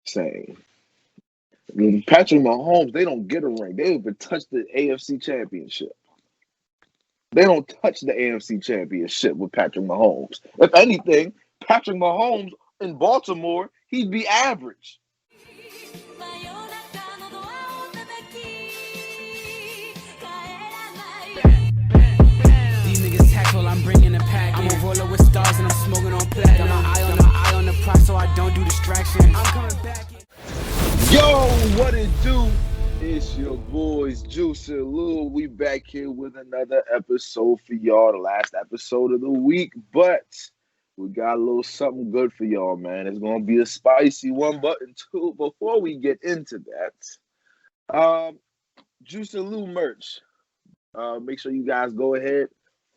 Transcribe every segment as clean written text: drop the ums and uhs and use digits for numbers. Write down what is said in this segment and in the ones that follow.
Saying Patrick Mahomes, they don't get a ring. They even touch the AFC Championship. They don't touch the AFC Championship with Patrick Mahomes. If anything, Patrick Mahomes in Baltimore, he'd be average. These niggas tackle, I'm bringing a pack. I'm a roller with stars and I'm smoking on platinum. Got my eye on the prize so I don't do distractions. I'm coming back. Yo, what it do? It's your boys, Juice and Lou. We back here with another episode for y'all, the last episode of the week. But we got a little something good for y'all, man. It's gonna be a spicy one, but two. Before we get into that, Juice and Lou merch. Make sure you guys go ahead,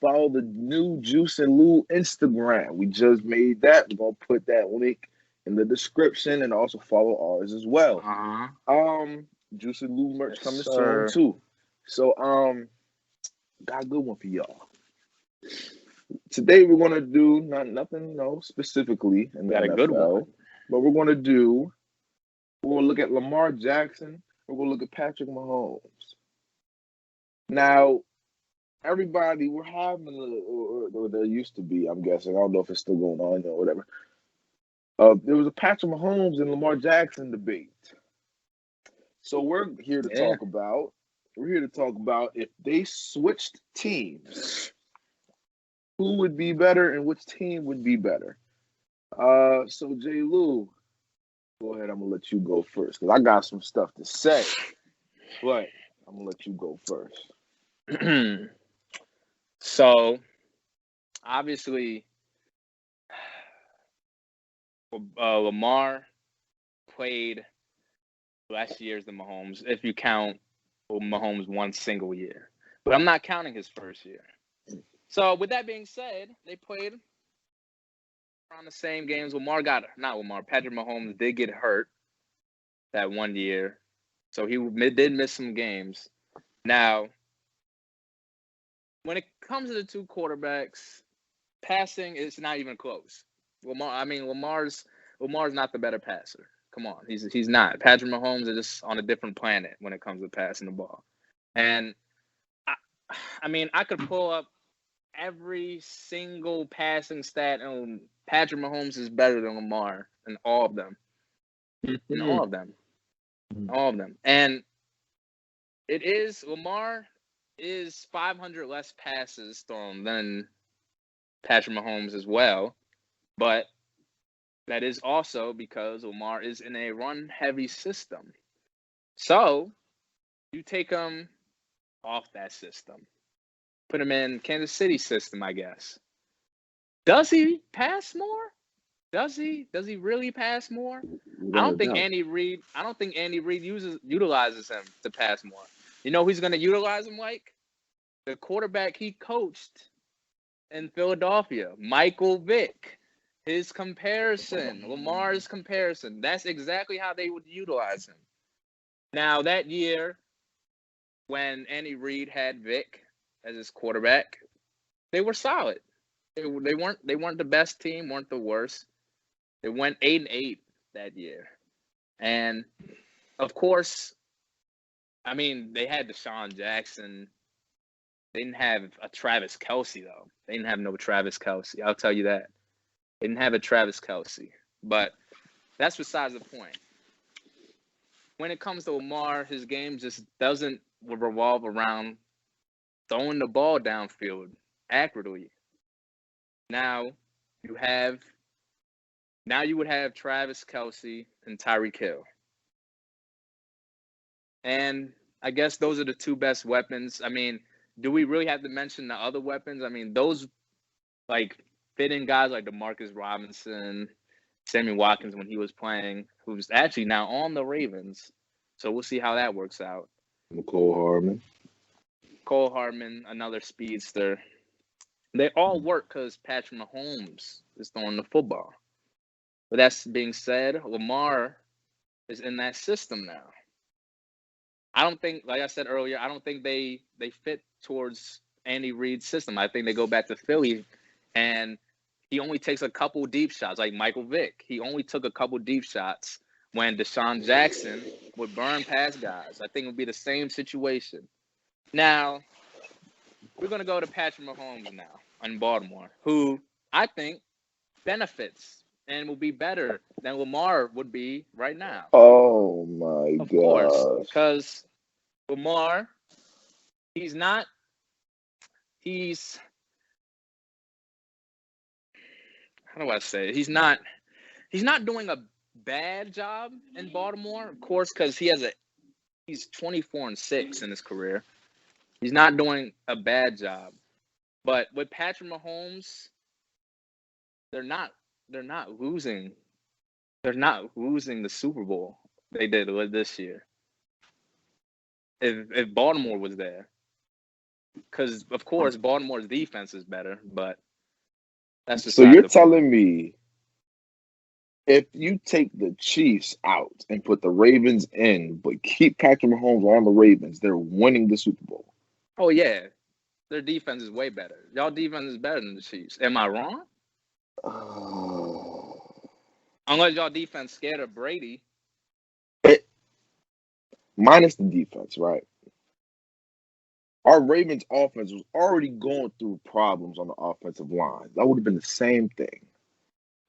follow the new Juice and Lou Instagram. We just made that. We're gonna put that link in the description and also follow ours as well. Juice and Lou merch coming soon too. So got a good one for y'all. Today we're gonna do nothing specifically in the got NFL, a good one. but we're gonna look at Lamar Jackson. We're gonna look at Patrick Mahomes. Now, everybody, we're having or there used to be, I'm guessing. I don't know if it's still going on or whatever. There was a Patrick Mahomes and Lamar Jackson debate. So we're here to talk about. We're here to talk about if they switched teams, who would be better and which team would be better. So J. Lou, go ahead. I'm gonna let you go first because I got some stuff to say, but I'm gonna let you go first. So, obviously, Lamar played last year's the Mahomes, if you count Mahomes one single year. But I'm not counting his first year. So, with that being said, they played around the same games. Patrick Mahomes did get hurt that 1 year. So, he did miss some games. Now, when it comes to the two quarterbacks, passing is not even close. Lamar's not the better passer. Come on, he's not. Patrick Mahomes is just on a different planet when it comes to passing the ball. And I could pull up every single passing stat, and Patrick Mahomes is better than Lamar in all of them. In all of them. And Lamar is 500 less passes thrown than Patrick Mahomes as well, but that is also because Lamar is in a run-heavy system. So you take him off that system, put him in Kansas City system, I guess. Does he pass more? Does he really pass more? I don't think Andy Reid utilizes him to pass more. You know who's going to utilize him like? The quarterback he coached in Philadelphia, Michael Vick. His comparison, Lamar's comparison. That's exactly how they would utilize him. Now, that year, when Andy Reid had Vick as his quarterback, they were solid. They weren't the best team, weren't the worst. They went 8-8 that year. And, of course, they had Deshaun Jackson. They didn't have a Travis Kelce, though. They didn't have no Travis Kelce. I'll tell you that. They didn't have a Travis Kelce. But that's besides the point. When it comes to Lamar, his game just doesn't revolve around throwing the ball downfield accurately. Now you would have Travis Kelce and Tyreek Hill. And I guess those are the two best weapons. Do we really have to mention the other weapons? Those fit in guys like DeMarcus Robinson, Sammy Watkins when he was playing, who's actually now on the Ravens. So we'll see how that works out. Cole Hardman, another speedster. They all work because Patrick Mahomes is throwing the football. But that's being said, Lamar is in that system now. I don't think, like I said earlier, I don't think they fit towards Andy Reid's system. I think they go back to Philly, and he only takes a couple deep shots, like Michael Vick. He only took a couple deep shots when Deshaun Jackson would burn past guys. I think it would be the same situation. Now, we're going to go to Patrick Mahomes now in Baltimore, who I think benefits and will be better than Lamar would be right now. Oh my Of course, gosh. because Lamar, he's how do I say it? He's not doing a bad job in Baltimore, of course, because he's 24-6 in his career. He's not doing a bad job. But with Patrick Mahomes, they're not losing. They're not losing the Super Bowl they did this year. If Baltimore was there. Because, of course, Baltimore's defense is better, but that's just So you're telling me if you take the Chiefs out and put the Ravens in, but keep Patrick Mahomes on the Ravens, they're winning the Super Bowl. Oh, yeah. Their defense is way better. Y'all defense is better than the Chiefs. Am I wrong? Unless y'all defense scared of Brady. Minus the defense, right? Our Ravens offense was already going through problems on the offensive line. That would have been the same thing.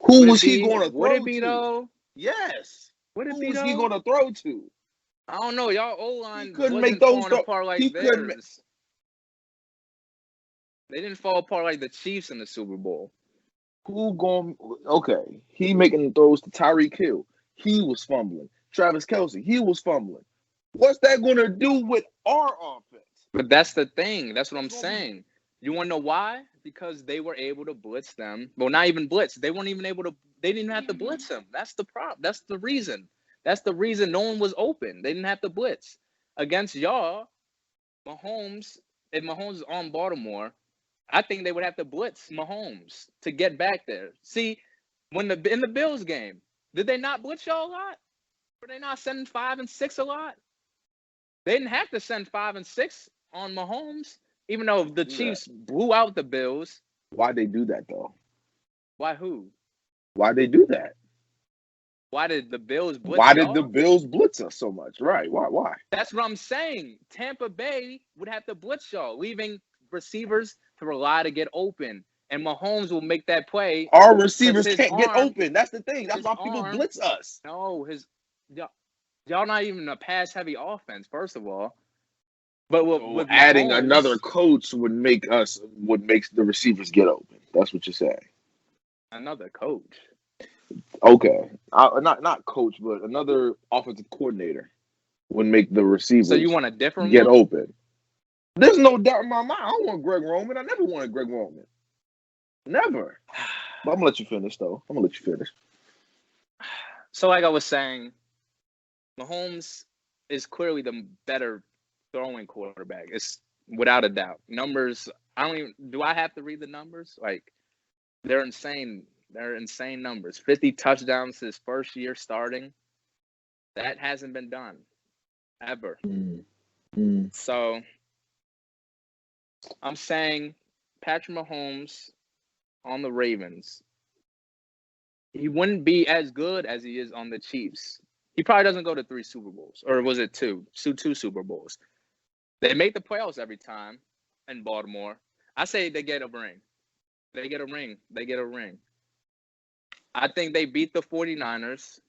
Who was he going to throw to? Would it be, though? Yes. Would it Who be, was though? he going to throw to? I don't know. Y'all O-line couldn't wasn't make those falling apart like couldn't theirs. They didn't fall apart like the Chiefs in the Super Bowl. Okay, he making the throws to Tyreek Hill. He was fumbling. Travis Kelce, he was fumbling. What's that going to do with our offense? But that's the thing. That's what I'm saying. You want to know why? Because they were able to blitz them. Well, not even blitz. They weren't even able to. They didn't have to blitz them. That's the problem. That's the reason. That's the reason no one was open. They didn't have to blitz. Against y'all, Mahomes, if Mahomes is on Baltimore, I think they would have to blitz Mahomes to get back there. See, in the Bills game, did they not blitz y'all a lot? Were they not sending 5 and 6 a lot? They didn't have to send 5 and 6 on Mahomes, even though the Chiefs blew out the Bills. Why'd they do that, though? Why who? Why'd they do that? Why did the Bills blitz Why y'all? did the Bills blitz us so much? Right. Why? That's what I'm saying. Tampa Bay would have to blitz y'all, leaving receivers to rely to get open. And Mahomes will make that play. Our receivers can't get open. That's the thing. That's why people blitz us. No, y'all not even a pass-heavy offense, first of all. But with adding Mahomes, another coach would make the receivers get open. That's what you're saying. Another coach. Okay, not coach, but another offensive coordinator would make the receivers. So you want a different get one? open? There's no doubt in my mind. I don't want Greg Roman. I never wanted Greg Roman. Never. But I'm gonna let you finish, though. So, like I was saying, Mahomes is clearly the better throwing quarterback. It's without a doubt. Numbers. Do I have to read the numbers? Like, they're insane. They're insane numbers. 50 touchdowns his first year starting. That hasn't been done ever. So I'm saying Patrick Mahomes on the Ravens, he wouldn't be as good as he is on the Chiefs. He probably doesn't go to 3 Super Bowls. Or was it 2? 2 Super Bowls. They make the playoffs every time in Baltimore. I say they get a ring. They get a ring. I think they beat the 49ers.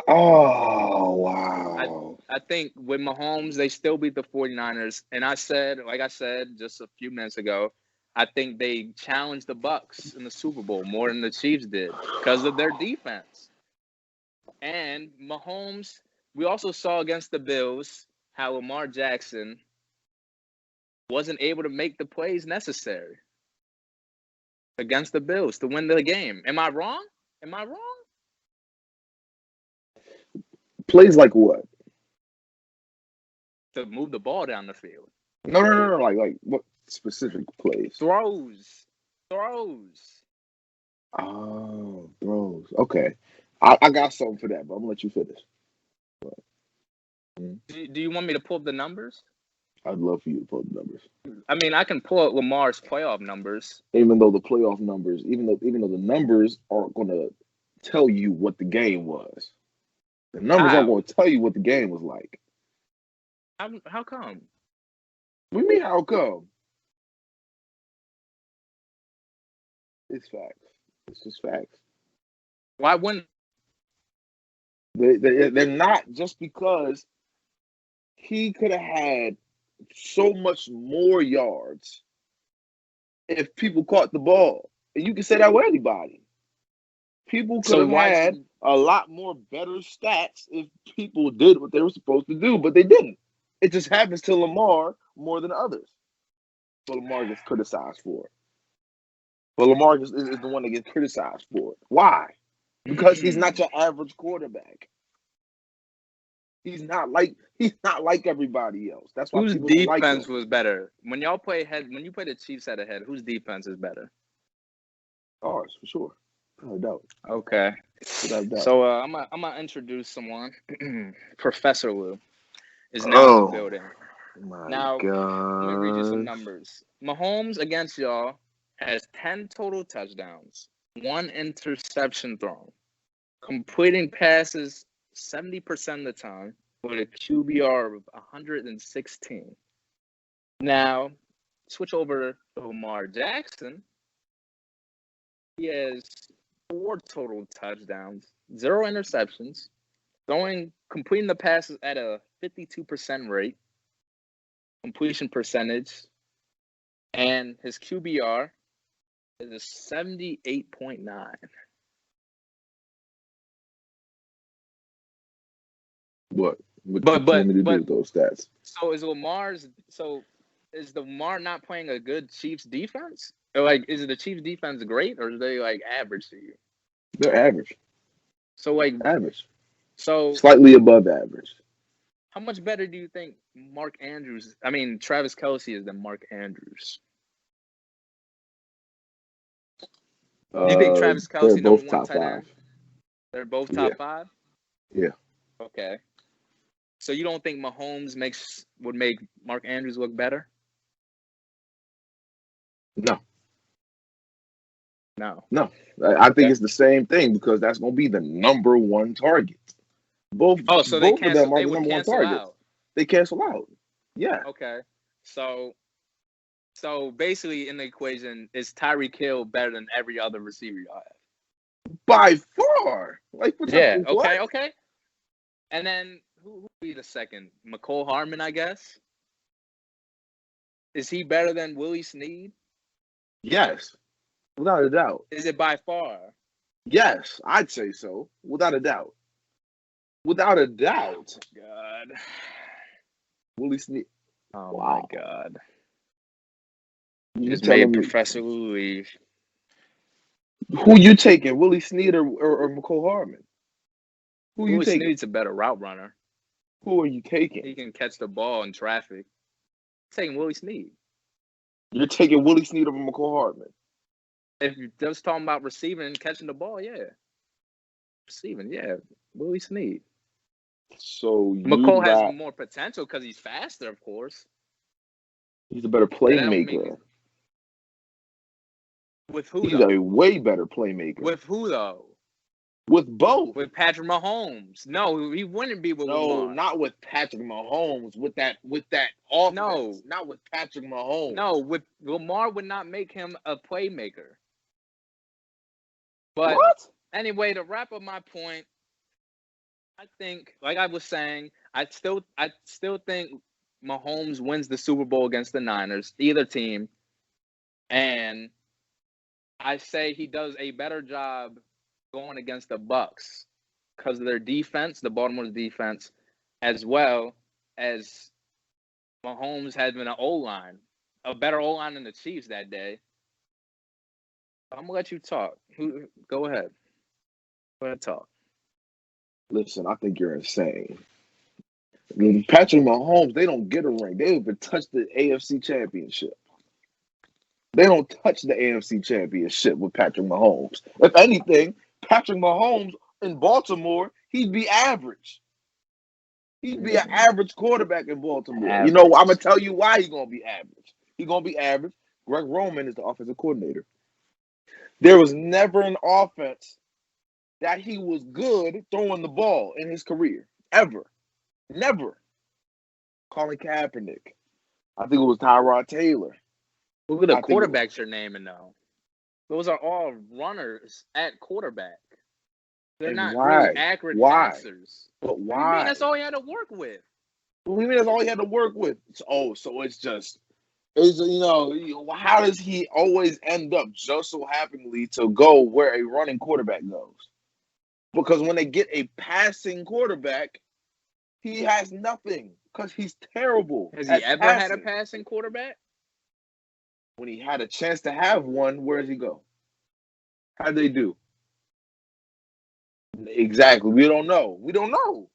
Oh, wow. I think with Mahomes, they still beat the 49ers. And like I said just a few minutes ago, I think they challenged the Bucs in the Super Bowl more than the Chiefs did because of their defense. And Mahomes, we also saw against the Bills how Lamar Jackson wasn't able to make the plays necessary against the Bills to win the game. Am I wrong? Plays like what? To move the ball down the field. No. Like what specific plays? Throws. Oh, throws. Okay. I got something for that, but I'm gonna let you finish. Do you want me to pull up the numbers? I'd love for you to pull up the numbers. I mean, I can pull up Lamar's playoff numbers. Even though the playoff numbers, even though the numbers aren't gonna tell you what the game was. The numbers aren't How? going to tell you what the game was like. How come? What do you mean, how come? It's facts. It's just facts. Why wouldn't? They're not, just because he could have had so much more yards if people caught the ball. And you can say that with anybody. People could So have why? had a lot more better stats if people did what they were supposed to do, but they didn't. It just happens to Lamar more than others. So Lamar gets criticized for it. But Lamar is the one that gets criticized for it. Why? Because he's not your average quarterback. He's not like everybody else. That's why Whose people don't like him. defense was better when y'all play head? When you play the Chiefs head to head, whose defense is better? Ours, for sure. Without a doubt. Okay. Without a doubt. So I'm gonna introduce someone. Professor Lou is now in the building. Now, let me read you some numbers. Mahomes against y'all has 10 total touchdowns, 1 interception thrown, completing passes 70% of the time with a QBR of 116. Now, switch over to Lamar Jackson. He has 4 total touchdowns, 0 interceptions, completing the passes at a 52% rate, completion percentage, and his QBR is a 78.9. What you But want me to do with those stats? So is Lamar not playing a good Chiefs defense? Or like, is the Chiefs defense great, or are they like average to you? They're average. So like Average. So Slightly above average. how much better do you think Travis Kelce is than Mark Andrews? You think Travis They're Kelce both number one top tight 5. end? They're both top Yeah. 5? Yeah. Okay. So you don't think Mahomes would make Mark Andrews look better? No. No. I think it's the same thing, because that's going to be the number one target. Both So of them are the number one targets. out. They cancel out. Yeah. Okay. So basically in the equation, is Tyreek Hill better than every other receiver y'all have? By far. Like, Yeah, what? okay. And then who would be the second? McCole Hardman, I guess. Is he better than Willie Snead? Yes. Without a doubt. Is it by far? Yes, I'd say so. Without a doubt. Without a doubt. God. Willie Snead. Oh Wow. my God. You Just telling made me Professor Lou leave. who you taking, Willie Snead or McCole Hardman? Who you Willie taking? Snead's a better route runner. Who are you taking? He can catch the ball in traffic. I'm taking Willie Snead. You're taking Willie Snead over McCole Hardman. If you're just talking about receiving and catching the ball, yeah. Receiving, yeah. Willie Snead. So McCole has more potential because he's faster, of course. He's a better playmaker. With who, He's though? a way better playmaker. With who, though? With both. With Patrick Mahomes. No, he wouldn't be with Lamar. No, not with Patrick Mahomes. With that offense. No. Not with Patrick Mahomes. No, with Lamar would not make him a playmaker. But what? Anyway, to wrap up my point, I think, like I was saying, I still think Mahomes wins the Super Bowl against the Niners, either team. And I say he does a better job going against the Bucks because of their defense, the Baltimore's defense, as well as Mahomes had been an O-line, a better O-line than the Chiefs that day. I'm gonna let you talk. Go ahead. Go ahead, talk. Listen, I think you're insane. Patrick Mahomes, they don't get a ring. They don't even touch the AFC Championship. They don't touch the AFC Championship with Patrick Mahomes. If anything, Patrick Mahomes in Baltimore, he'd be average. He'd be an average quarterback in Baltimore. Average. You know, I'm going to tell you why he's going to be average. He's going to be average. Greg Roman is the offensive coordinator. There was never an offense that he was good throwing the ball in his career. Ever. Never. Colin Kaepernick. I think it was Tyrod Taylor. Look at the I think it was. quarterbacks you're naming, though. Those are all runners at quarterback. They're And not really why? accurate Why? passers. But What do you mean? why? That's all he had to work with. What do you mean that's all he had to work with? So it's just, it's, how does he always end up just so happenly to go where a running quarterback goes? Because when they get a passing quarterback, he has nothing because he's terrible Has he at ever had a passing. passing quarterback? When he had a chance to have one, where does he go? How'd they do? Exactly. We don't know. We don't know.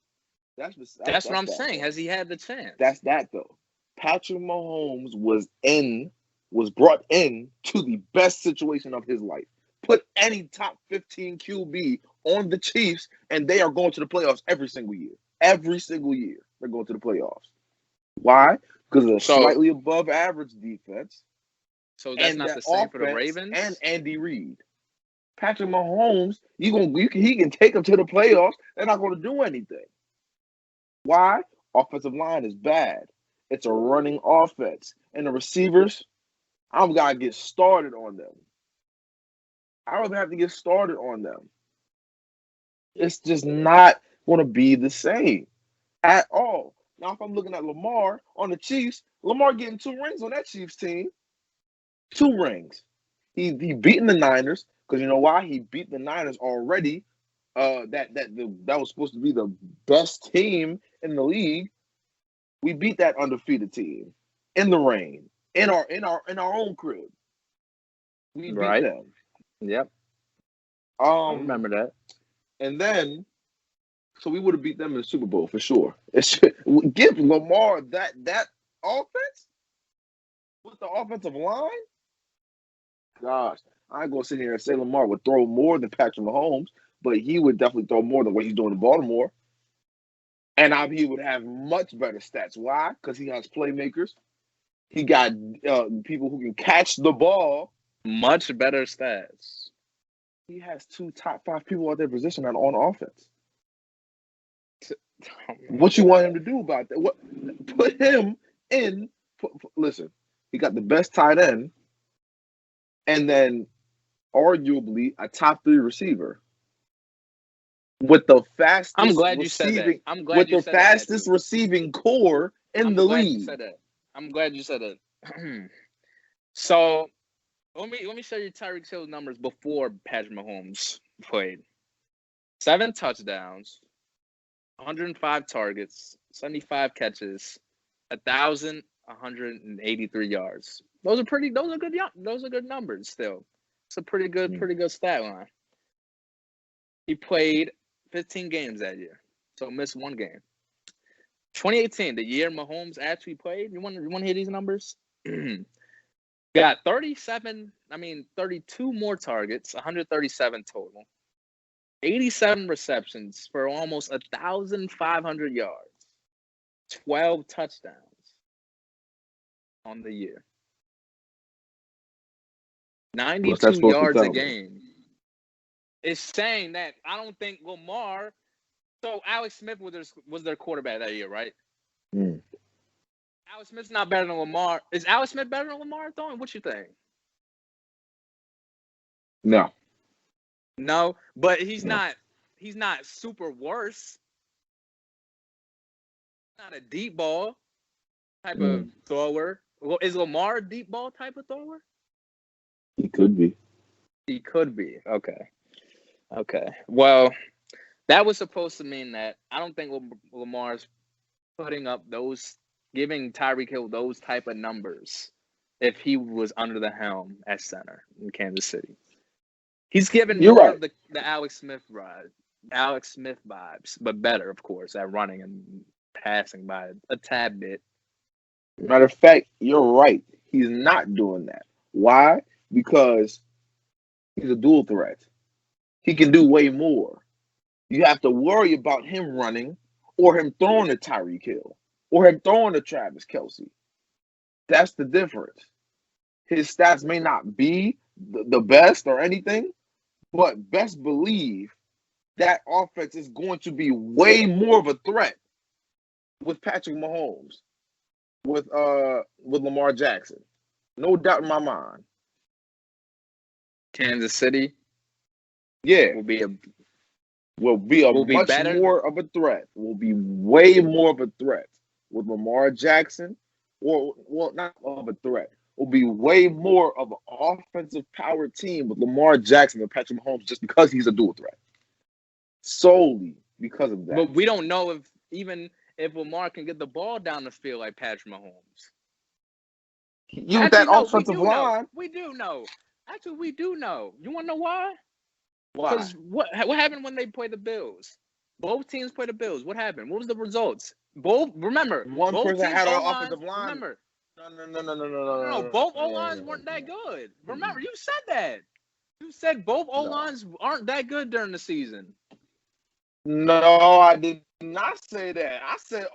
That's what I'm that, saying. though. Has he had the chance? That's that though. Patrick Mahomes was brought in to the best situation of his life. Put any top 15 QB on the Chiefs, and they are going to the playoffs every single year. Every single year, they're going to the playoffs. Why? Because of a slightly above average defense. So that's not the same for the Ravens and Andy Reid. Patrick Mahomes, he can take them to the playoffs. They're not going to do anything. Why? Offensive line is bad. It's a running offense. And the receivers, I'm going to get started on them. I don't even have to get started on them. It's just not going to be the same at all. Now, if I'm looking at Lamar on the Chiefs, Lamar getting 2 rings on that Chiefs team. 2 rings. He beating the Niners because you know why? He beat the Niners already. That was supposed to be the best team in the league. We beat that undefeated team in the rain in our own crib. We beat them. Yep. I remember that. And then, so we would have beat them in the Super Bowl for sure. Give Lamar that offense with the offensive line. Gosh, I ain't gonna sit here and say Lamar would throw more than Patrick Mahomes, but he would definitely throw more than what he's doing in Baltimore. And he would have much better stats. Why? Because he has playmakers. He got people who can catch the ball. Much better stats. He has 2 top 5 people at their position on offense. What you want him to do about that? What? Put him in. Listen, he got the best tight end, and then arguably a top 3 receiver with the fastest. I'm glad you said that. I'm glad with you the said fastest that, receiving core in the league. I'm glad you said that. So let me show you Tyreek Hill's numbers before Patrick Mahomes played. 7 touchdowns, 105 targets, 75 catches, 1,183 yards. Those are good numbers still. It's a pretty good stat line. He played 15 games that year, so missed 1 game. 2018, the year Mahomes actually played. You want to hear these numbers? Got 32 more targets, 137 total. 87 receptions for almost 1,500 yards. 12 touchdowns on the year. 92 yards a game. It's saying that I don't think Lamar. So Alex Smith was their quarterback that year, right? Alex Smith's not better than Lamar. Is Alex Smith better than Lamar throwing? What you think? No, but he's not. He's not super worse. Not a deep ball type of thrower. Well, is Lamar a deep ball type of thrower? He could be. He could be. Okay. Well, that was supposed to mean that I don't think Lamar's putting up giving Tyreek Hill those type of numbers if he was under the helm at center in Kansas City. He's given more of the Alex Smith vibes, but better, of course, at running and passing by a tad bit. Matter of fact, you're right. He's not doing that. Why? Because he's a dual threat. He can do way more. You have to worry about him running or him throwing to Tyreek Hill or him throwing to Travis Kelce. That's the difference. His stats may not be the best or anything, but best believe that offense is going to be way more of a threat with Patrick Mahomes, with Lamar Jackson. No doubt in my mind. Kansas City Yeah, will be a will be much better. more of a threat. Will be way more of a threat with Lamar Jackson, or well, not of a threat. Will be way more of an offensive power team with Lamar Jackson than Patrick Mahomes, just because he's a dual threat. Solely because of that. But we don't know if Lamar can get the ball down the field like Patrick Mahomes. You with that offensive line. We do know. Actually, we do know. You want to know why? Why? Because what happened when they played the Bills? Both teams played the Bills. What happened? What was the results? Both one both person teams had an O-lines, offensive line. Remember? No. Both O-lines weren't that good. Remember, you said that. You said both O-lines aren't that good during the season. No, I did not say that. I said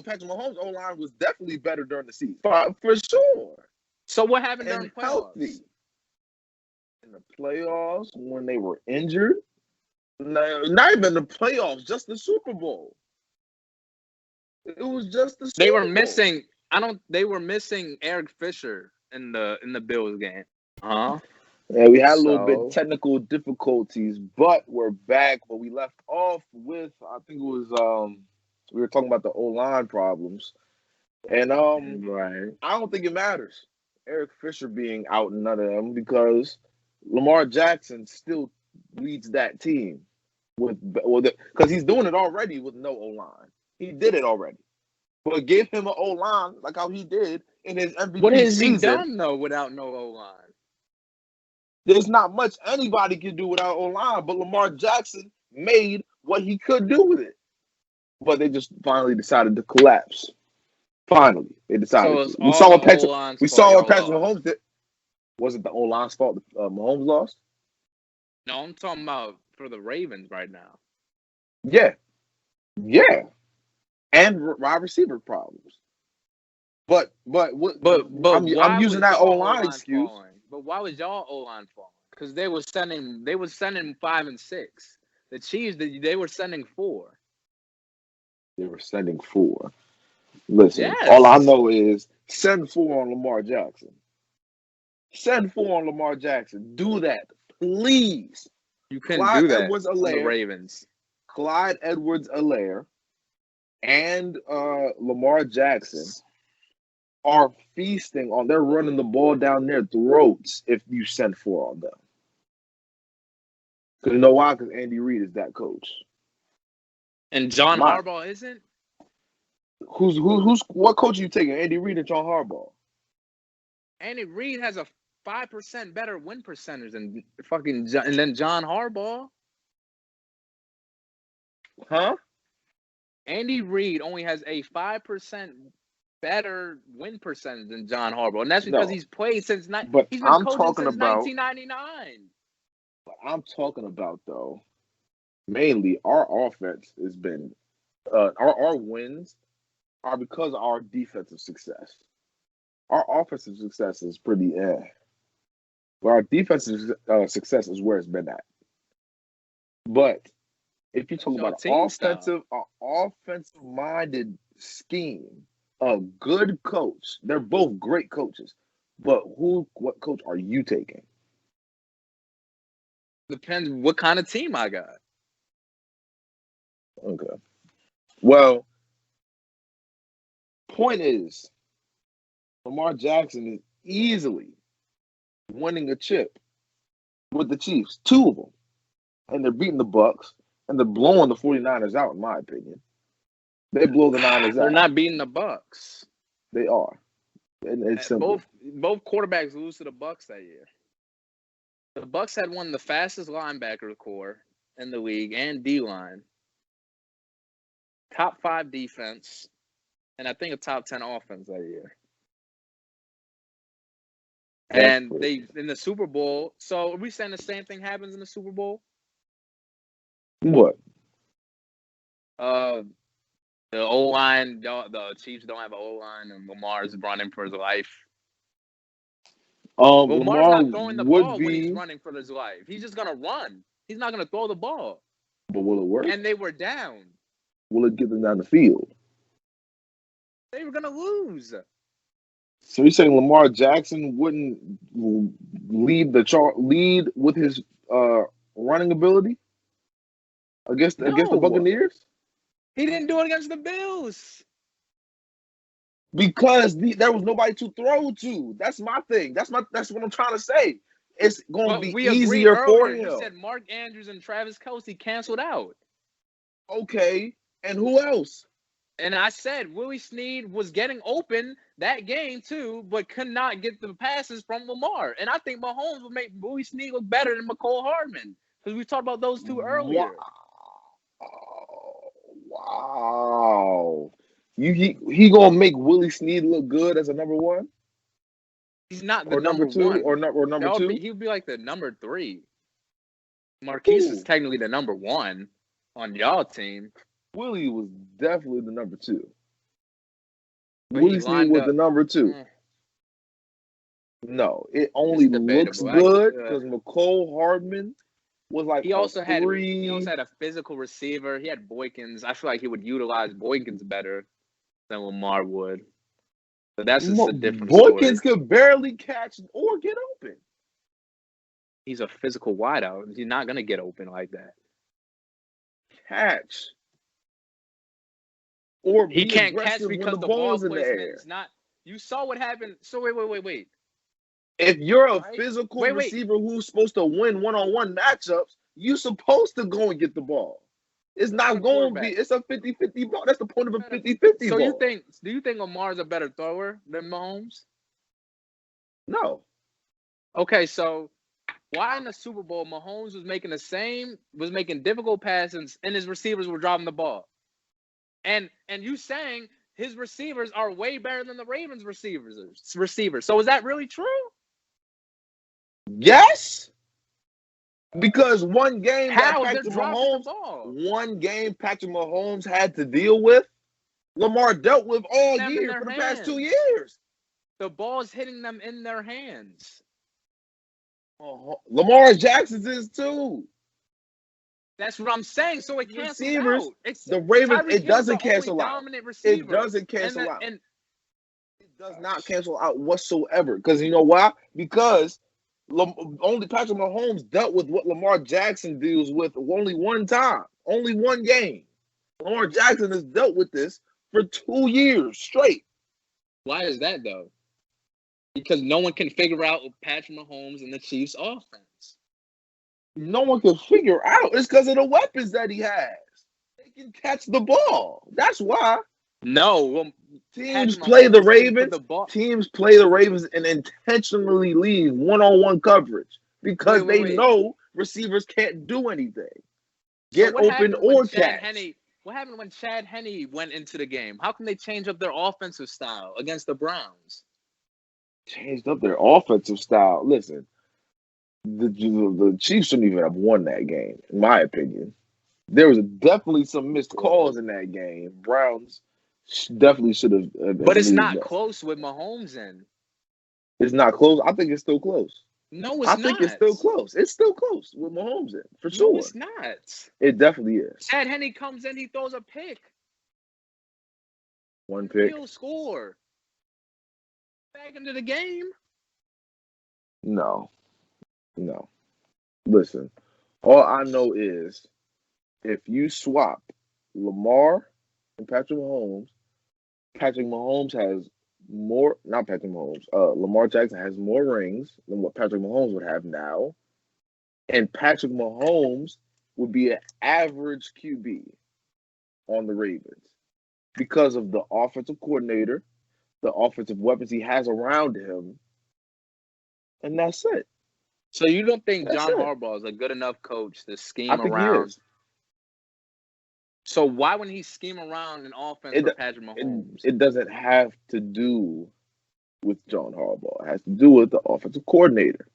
Patrick Mahomes' O-line was definitely better during the season. For sure. So what happened during playoffs? Healthy. In the playoffs, when they were injured, not even the playoffs, just the Super Bowl. It was just the Super Bowl. They were missing. They were missing Eric Fisher in the Bills game. Huh? Yeah, we had a little bit technical difficulties, but we're back. But we left off with, I think it was we were talking about the O-line problems, and right. I don't think it matters Eric Fisher being out, none of them, because Lamar Jackson still leads that team because he's doing it already with no O-line. He did it already, but give him an O-line like how he did in his MVP What has season. he done though without no O-line? There's not much anybody can do without O-line, but Lamar Jackson made what he could do with it. But they just finally decided to collapse. Finally, they decided. So we saw what Patrick lost. Mahomes did. Was it the O-line's fault that Mahomes lost? No, I'm talking about for the Ravens right now. Yeah, and wide receiver problems. But I'm using that O-line excuse. Falling? But why was y'all O-line falling? Because they were sending 5 and 6. The Chiefs, they were sending 4. They were sending 4. Listen, yes. All I know is send 4 on Lamar Jackson. Send 4 on Lamar Jackson. Do that, please. You couldn't do that. The Ravens. Clyde Edwards-Helaire and Lamar Jackson are feasting on. They're running the ball down their throats if you send 4 on them. Because you know why? Because Andy Reid is that coach. And John Harbaugh isn't? What coach are you taking? Andy Reid or John Harbaugh? Andy Reid has a 5% better win percentage than John Harbaugh. Huh? Andy Reid only has a 5% better win percentage than John Harbaugh, and that's because he's played since he's been coaching since 1999. What I'm talking about, though, mainly our offense has been our wins are because of our defensive success. Our offensive success is pretty but our defensive success is where it's been at. But if you talk about offensive-minded scheme, a good coach, they're both great coaches. But what coach are you taking? Depends what kind of team I got. Okay. Well, point is, Lamar Jackson is easily winning a chip with the Chiefs, 2 of them. And they're beating the Bucs, and they're blowing the 49ers out, in my opinion. They blow the Niners out. They're not beating the Bucs. They are. And it's simple. Both quarterbacks lose to the Bucs that year. The Bucs had one of the fastest linebacker core in the league and D-line. Top 5 defense, and I think a top 10 offense that year. And they in the Super Bowl. So are we saying the same thing happens in the Super Bowl? What? The O-line, the Chiefs don't have an O-line, and Lamar's running for his life. Lamar's not throwing the ball when he's running for his life. He's just gonna run. He's not gonna throw the ball. But will it work? and they were down. Will it get them down the field? They were gonna lose. So you're saying Lamar Jackson wouldn't lead with his running ability against the No, Buccaneers? he didn't do it against the Bills. Because there was nobody to throw to. That's my thing. That's what I'm trying to say. It's going to But be we agreed easier for earlier. him. You said Mark Andrews and Travis Kelce canceled out. Okay, and who else? And I said Willie Snead was getting open that game too, but could not get the passes from Lamar. And I think Mahomes would make Willie Snead look better than McCole Hardman because we talked about those two earlier. Wow. He gonna make Willie Snead look good as a number one? He's not the Or number two? one. Or number two? He would be like the number 3. Marquise is technically the number 1 on y'all team. Willie was definitely the number 2. But Willie Snead was the number 2. No, it only looks good because McCole Hardman was like he also had 3. He also had a physical receiver. He had Boykins. I feel like he would utilize Boykins better than Lamar would. But that's just a different Boykins story. could barely catch or get open. He's a physical wideout. He's not gonna get open like that. Catch. Or he can't catch because the ball in the air. Is not. You saw what happened. So wait. If you're a physical receiver who's supposed to win one-on-one matchups, you're supposed to go and get the ball. It's not going to be. It's a 50-50 ball. That's the point of a 50-50 ball. So do you think Lamar's a better thrower than Mahomes? No. Okay, so why in the Super Bowl Mahomes was making difficult passes and his receivers were dropping the ball? And you saying his receivers are way better than the Ravens receivers. So is that really true? Yes. Because one game Patrick Mahomes had to deal with, Lamar dealt with all year for the past 2 years. The ball's hitting them in their hands. Lamar Jackson's is too. That's what I'm saying. So it cancels out. The Ravens, it doesn't cancel out. It doesn't cancel out. It does not cancel out whatsoever. Because you know why? Because only Patrick Mahomes dealt with what Lamar Jackson deals with only one time, only one game. Lamar Jackson has dealt with this for 2 years straight. Why is that though? Because no one can figure out Patrick Mahomes and the Chiefs' offense. No one can figure out. It's because of the weapons that he has. They can catch the ball. That's why. No, teams play the Ravens. Teams play the Ravens and intentionally leave one-on-one coverage because they know receivers can't do anything. Get open or catch. What happened when Chad Henne went into the game? How can they change up their offensive style against the Browns? Changed up their offensive style. Listen, the Chiefs shouldn't even have won that game, in my opinion. There was definitely some missed calls in that game. Browns definitely should have. But it's not close with Mahomes in. It's not close. I think it's still close. No, it's not. I think it's still close. It's still close with Mahomes in, for sure. No, it's not. It definitely is. Chad Henne comes in, he throws a pick. One pick. He'll score. Back into the game. No. Listen, all I know is if you swap Lamar and Patrick Mahomes has more, not Patrick Mahomes, Lamar Jackson has more rings than what Patrick Mahomes would have now. And Patrick Mahomes would be an average QB on the Ravens because of the offensive coordinator, the offensive weapons he has around him, and that's it. So you don't think John Harbaugh is a good enough coach to scheme around? He is. So why wouldn't he scheme around an offense for Patrick Mahomes? It doesn't have to do with John Harbaugh. It has to do with the offensive coordinator.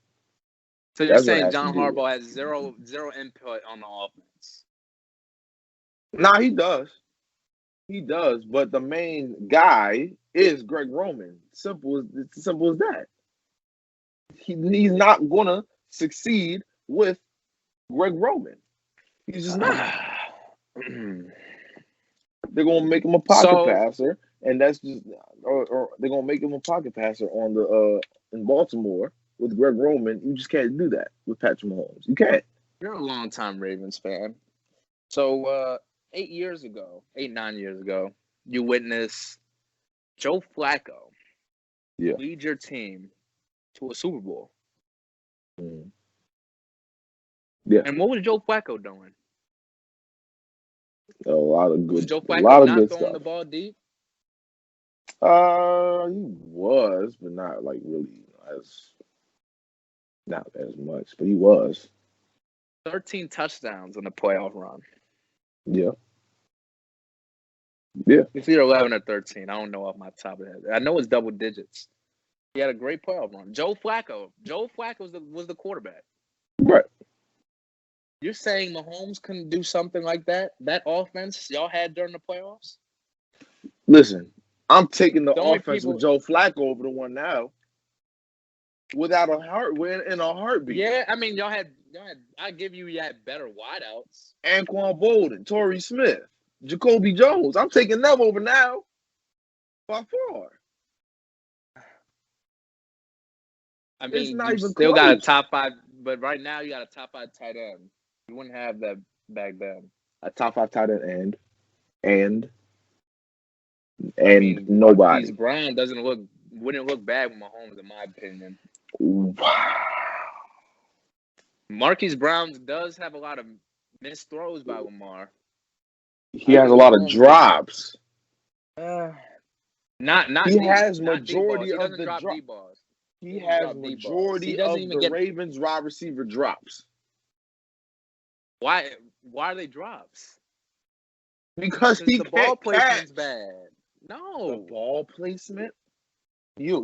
So you're saying John Harbaugh has zero input on the offense? Nah, he does. He does, but the main guy is Greg Roman. It's as simple as that. He's not gonna succeed with Greg Roman. He's just not. They're gonna make him a pocket passer, and that's just, or they're gonna make him a pocket passer on the in Baltimore with Greg Roman. You just can't do that with Patrick Mahomes. You can't. You're a longtime Ravens fan. So 9 years ago, you witnessed Joe Flacco lead your team to a Super Bowl. Mm. Yeah. And what was Joe Flacco doing? A lot of good. Was Joe Flacco not throwing the ball deep? He was, but not like really not as much. But he was. 13 touchdowns in the playoff run. Yeah. Yeah. It's either 11 or 13. I don't know off my top of the head. I know it's double digits. He had a great playoff run. Joe Flacco was the quarterback. Right. You're saying Mahomes couldn't do something like that? That offense y'all had during the playoffs? Listen, I'm taking the offense with Joe Flacco over the one now. Without a heartbeat. Yeah, I mean, y'all had. I give you had better wideouts. Anquan Bolden, Torrey Smith, Jacoby Jones. I'm taking them over now. By far. I mean, you still got a top 5, but right now you got a top 5 tight end. You wouldn't have that back then. A top 5 tight end and I mean, nobody. Marquise Brown wouldn't look bad with Mahomes, in my opinion. Wow. Marquise Brown does have a lot of missed throws by Lamar. He has a lot of drops. Not he deep, has not majority of the drop. balls. He has majority of the Ravens wide receiver drops. Why are they drops? Because the ball placement's bad. No. The ball placement? You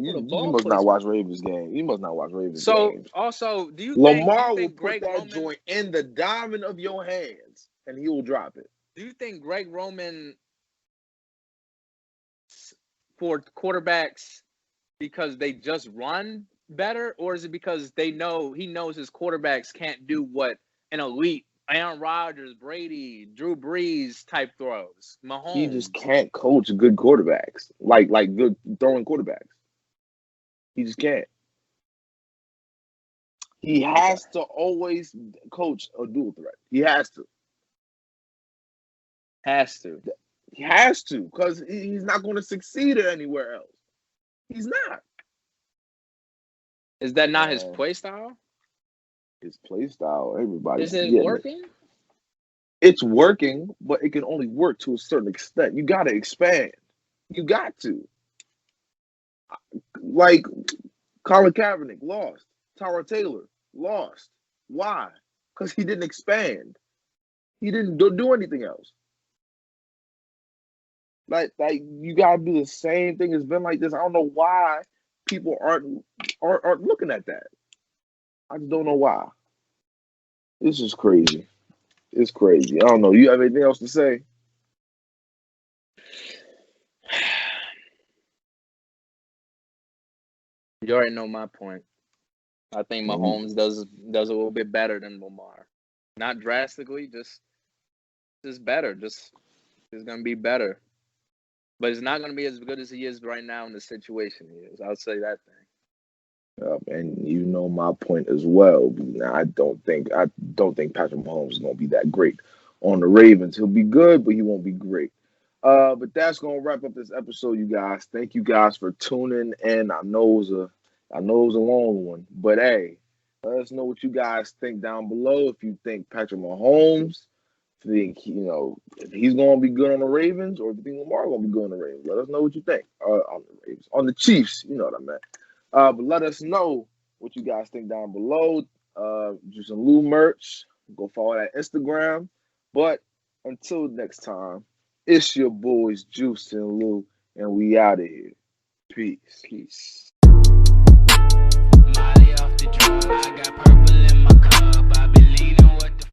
must not watch Ravens games. You must not watch Ravens games. So, also, do you Lamar think will put that joint in the diamond of your hands, and he will drop it. Do you think Greg Roman, for quarterbacks, because they just run better, or is it because he knows his quarterbacks can't do what an elite Aaron Rodgers, Brady, Drew Brees type throws? Mahomes. He just can't coach good quarterbacks, like good throwing quarterbacks. He just can't. He has to always coach a dual threat. He has to. He has to, because he's not going to succeed anywhere else. He's not. Is that not his play style? His play style, everybody. Is it working? It's working, but it can only work to a certain extent. You got to expand. You got to. Like Colin Kaepernick lost. Tyrod Taylor lost. Why? Because he didn't expand. He didn't do anything else. Like you gotta do the same thing. It's been like this. I don't know why people aren't looking at that. I just don't know why. This is crazy. It's crazy. I don't know. You have anything else to say? You already know my point. I think Mahomes does a little bit better than Lamar. Not drastically, just better. Just gonna be better. But it's not gonna be as good as he is right now in the situation he is. I'll say that thing. And you know my point as well. I don't think Patrick Mahomes is gonna be that great on the Ravens. He'll be good, but he won't be great. But that's gonna wrap up this episode, you guys. Thank you guys for tuning in. I know it was a long one, but hey, let us know what you guys think down below. If you think Patrick Mahomes, if he's gonna be good on the Ravens, or if you think Lamar gonna be good on the Ravens, let us know what you think. On the Ravens, on the Chiefs, you know what I meant. But let us know what you guys think down below. Juice and Lou merch. Go follow that Instagram. But until next time, it's your boys Juice and Lou, and we out of here. Peace. Molly off the drum, I got